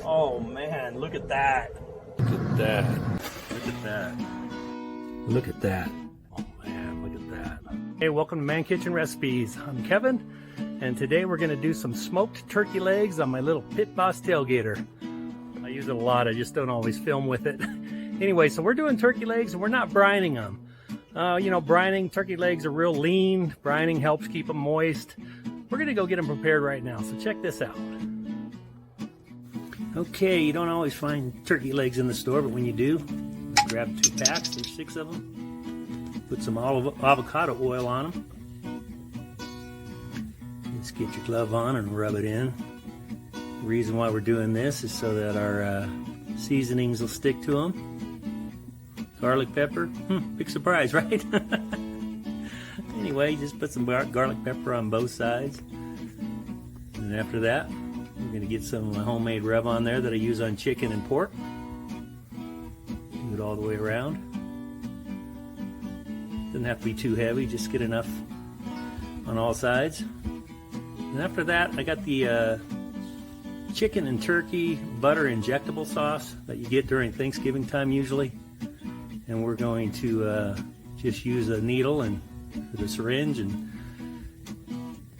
Oh man, look at that. Look at that. Look at that. Look at that. Oh man, look at that. Hey, welcome to Man Kitchen Recipes. I'm Kevin, and today we're gonna do some smoked turkey legs on my little Pit Boss Tailgater. I use it a lot, I just don't always film with it. Anyway, so we're doing turkey legs and we're not brining them. You know, brining, turkey legs are real lean. Brining helps keep them moist. We're gonna go get them prepared right now, so check this out. Okay, you don't always find turkey legs in the store, but when you do, grab 2 packs, there's 6 of them. Put some avocado oil on them. Just get your glove on and rub it in. The reason why we're doing this is so that our seasonings will stick to them. Garlic pepper, big surprise, right? Anyway, just put some garlic pepper on both sides. And after that, we're going to get some homemade rub on there that I use on chicken and pork. Do it all the way around. Doesn't have to be too heavy, just get enough on all sides. And after that, I got the chicken and turkey butter injectable sauce that you get during Thanksgiving time usually. And we're going to just use a needle and a syringe and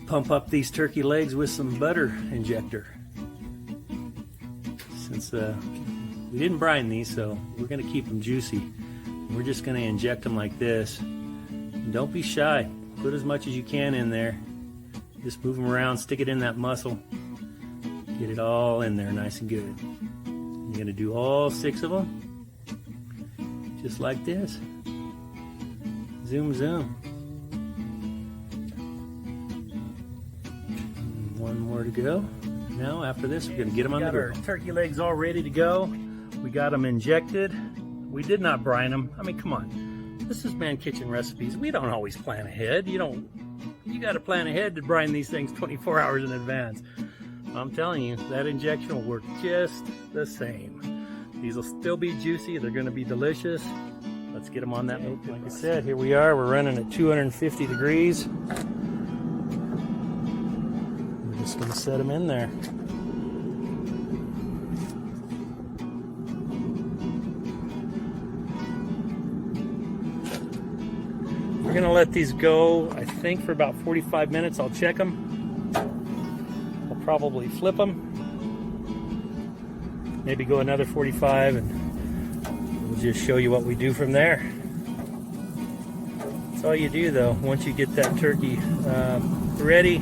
pump up these turkey legs with some butter injector. Since we didn't brine these, so we're going to keep them juicy. We're just going to inject them like this. And don't be shy. Put as much as you can in there. Just move them around, stick it in that muscle. Get it all in there nice and good. You're going to do all 6 of them. Just like this. Zoom, zoom. One more to go. Now after this, we're going to get them on the grill. We got our turkey legs all ready to go. We got them injected. We did not brine them. I mean, come on. This is Man Kitchen Recipes. We don't always plan ahead. You got to plan ahead to brine these things 24 hours in advance. I'm telling you, that injection will work just the same. These will still be juicy. They're going to be delicious. Let's get them on that little. Like I said, here we are. We're running at 250 degrees. We're just going to set them in there. We're going to let these go, I think, for about 45 minutes. I'll check them. I'll probably flip them. Maybe go another 45 and we'll just show you what we do from there. That's all you do though. Once you get that turkey ready,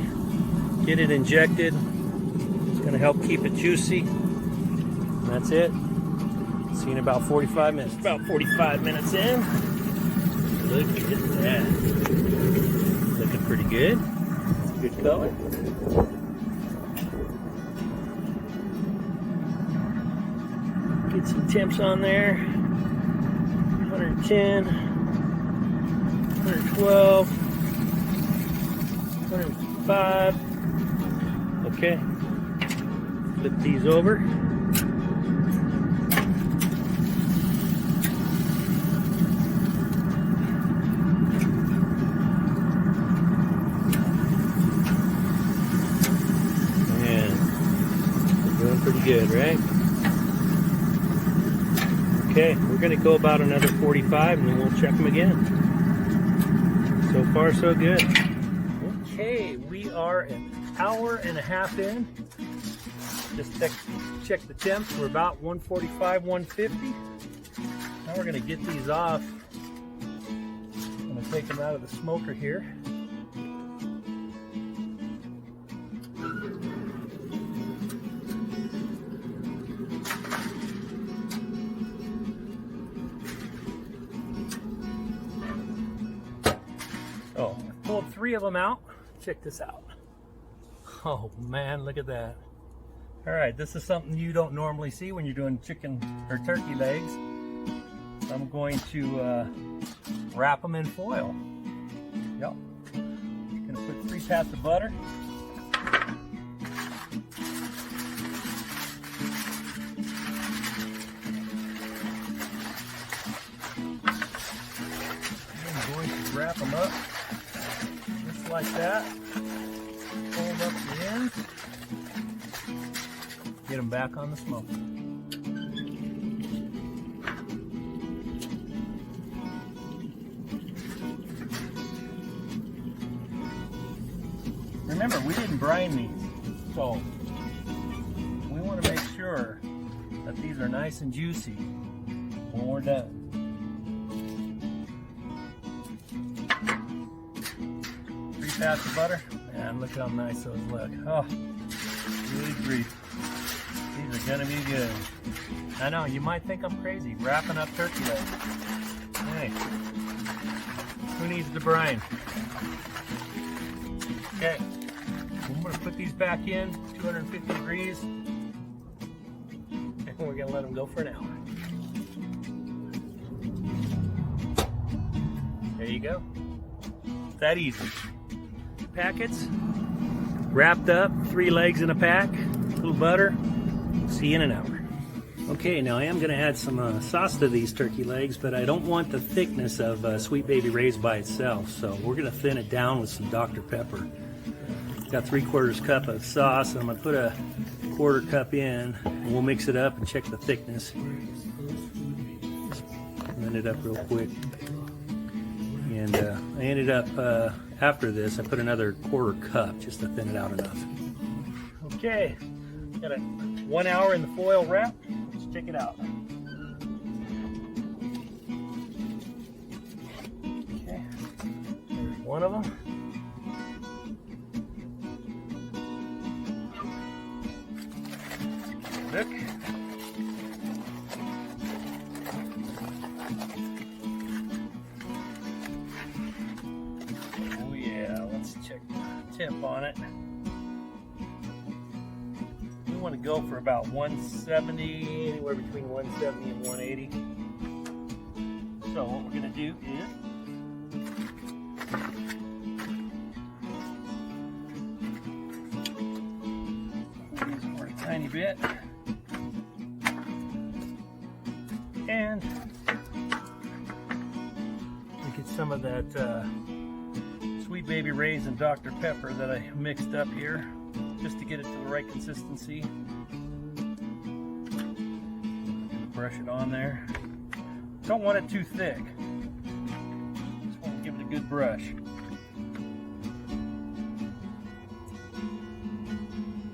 get it injected. It's going to help keep it juicy. And that's it. See you in about 45 minutes. About 45 minutes in. Look at that. Looking pretty good. It's a good color. Get some temps on there. 110, 112, 105. Okay. Flip these over. And we're doing pretty good, right? Okay, we're going to go about another 45 and then we'll check them again. So far, so good. Okay, we are an hour and a half in. Just check the temps. We're about 145, 150. Now we're going to get these off. I'm going to take them out of the smoker here. Oh, I pulled 3 of them out. Check this out. Oh man, look at that. All right, this is something you don't normally see when you're doing chicken or turkey legs. I'm going to wrap them in foil. Yep. Gonna put 3 pats of butter. I'm going to wrap them up just like that. Fold up the ends. Get them back on the smoke. Remember, we didn't brine these, so we want to make sure that these are nice and juicy when we're done. 3 pats of butter, and look how nice those look. Oh, good grief. These are gonna be good. I know, you might think I'm crazy wrapping up turkey legs. Hey, who needs the brine? Okay, I'm gonna put these back in, 250 degrees, and we're gonna let them go for an hour. There you go. It's that easy. Packets, wrapped up, 3 legs in a pack, a little butter. See you in an hour. Okay, now I am going to add some sauce to these turkey legs, but I don't want the thickness of Sweet Baby Ray's by itself, so we're going to thin it down with some Dr. Pepper. Got 3/4 cup of sauce, and I'm going to put a 1/4 cup in, and we'll mix it up and check the thickness. Blend it up real quick. And I ended up, after this, I put another 1/4 cup just to thin it out enough. Okay, got a 1 hour in the foil wrap. Let's check it out. Okay, there's one of them. Look. Oh yeah, let's check the temp on it. We want to go for about 170, anywhere between 170 and 180. So what we're going to do is use for a tiny bit, and we get some of that Sweet Baby Ray's and Dr. Pepper that I mixed up here, just to get it to the right consistency. Brush it on there. Don't want it too thick. Just want to give it a good brush.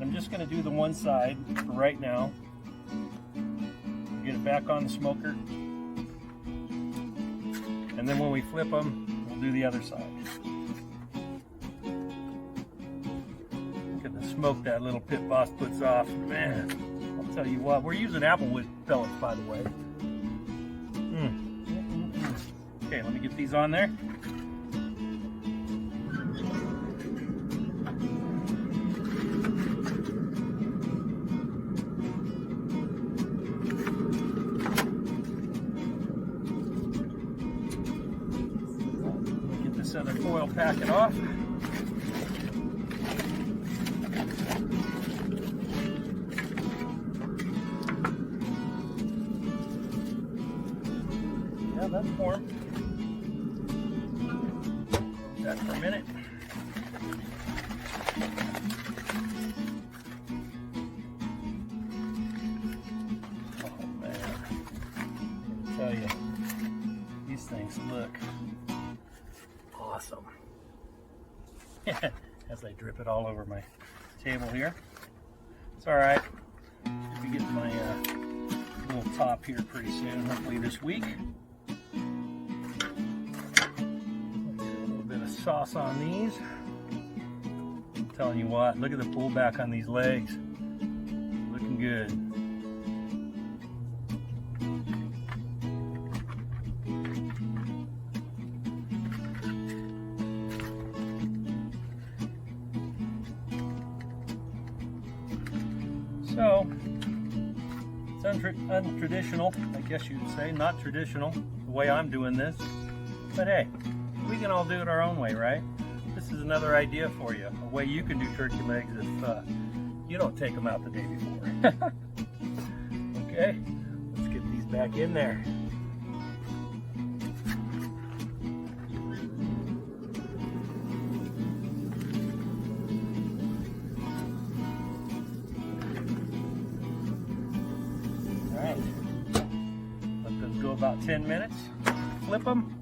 I'm just going to do the one side for right now. Get it back on the smoker. And then when we flip them, we'll do the other side. Smoke that little pit boss puts off. Man, I'll tell you what, we're using applewood pellets, by the way. Okay, let me get these on there. Let me get this other foil packet off. Yeah, that's warm. That for a minute. Oh man, I tell you, these things look awesome. As I drip it all over my table here. It's all right. Should be getting my little top here pretty soon, hopefully this week. Sauce on these. I'm telling you what, look at the pullback on these legs. Looking good. So, it's untraditional, I guess you'd say, not traditional, the way I'm doing this. But hey, we can all do it our own way, right? This is another idea for you, a way you can do turkey legs if you don't take them out the day before. Okay, let's get these back in there. about 10 minutes. Flip them,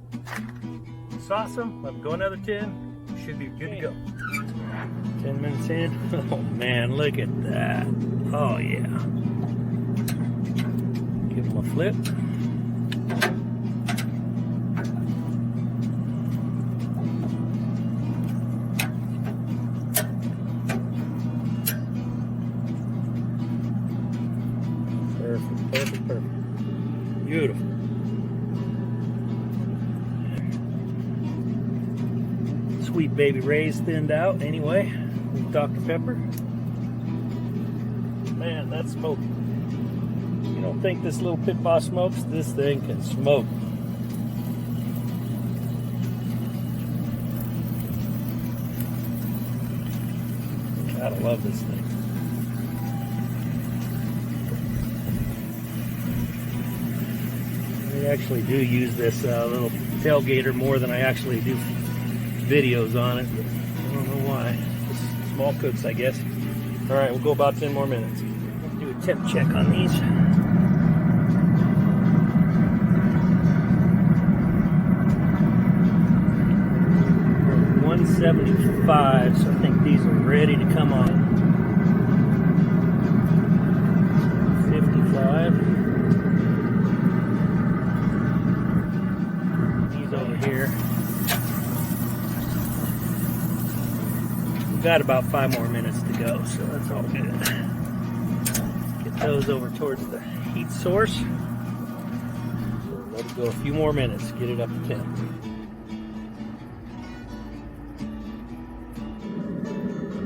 sauce them, let them go another 10. Should be good to go. 10 minutes in. Oh man, look at that. Oh yeah. Give them a flip. Perfect, perfect, perfect. Beautiful. Sweet baby Ray's thinned out anyway with Dr. Pepper. Man, that's smoking. You don't think this little Pit Boss smokes? This thing can smoke. Gotta love this thing. I actually do use this little Tailgater more than I actually do videos on it. But I don't know why. Just small cooks, I guess. All right, we'll go about 10 more minutes. Let's do a temp check on these. 175, so I think these are ready to come on. 55. Here. We've got about 5 more minutes to go, so that's all good. Get those over towards the heat source. So let it go a few more minutes, get it up to 10.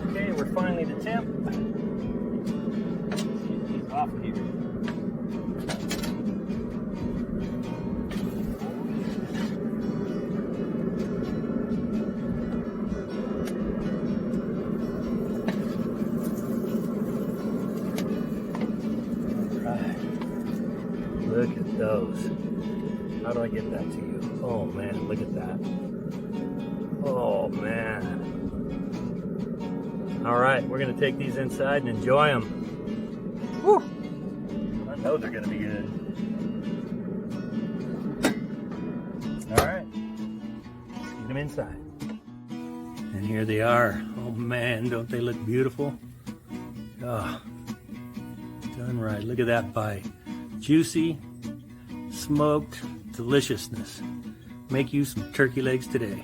Okay, we're finally to temp. Let's get these off here. Look at those. How do I get that to you? Oh man, look at that. Oh man. All right, we're gonna take these inside and enjoy them. Woo! I know they're gonna be good. All right, get them inside. And here they are. Oh man, don't they look beautiful? Oh, done right. Look at that bite. Juicy, smoked deliciousness. Make you some turkey legs today.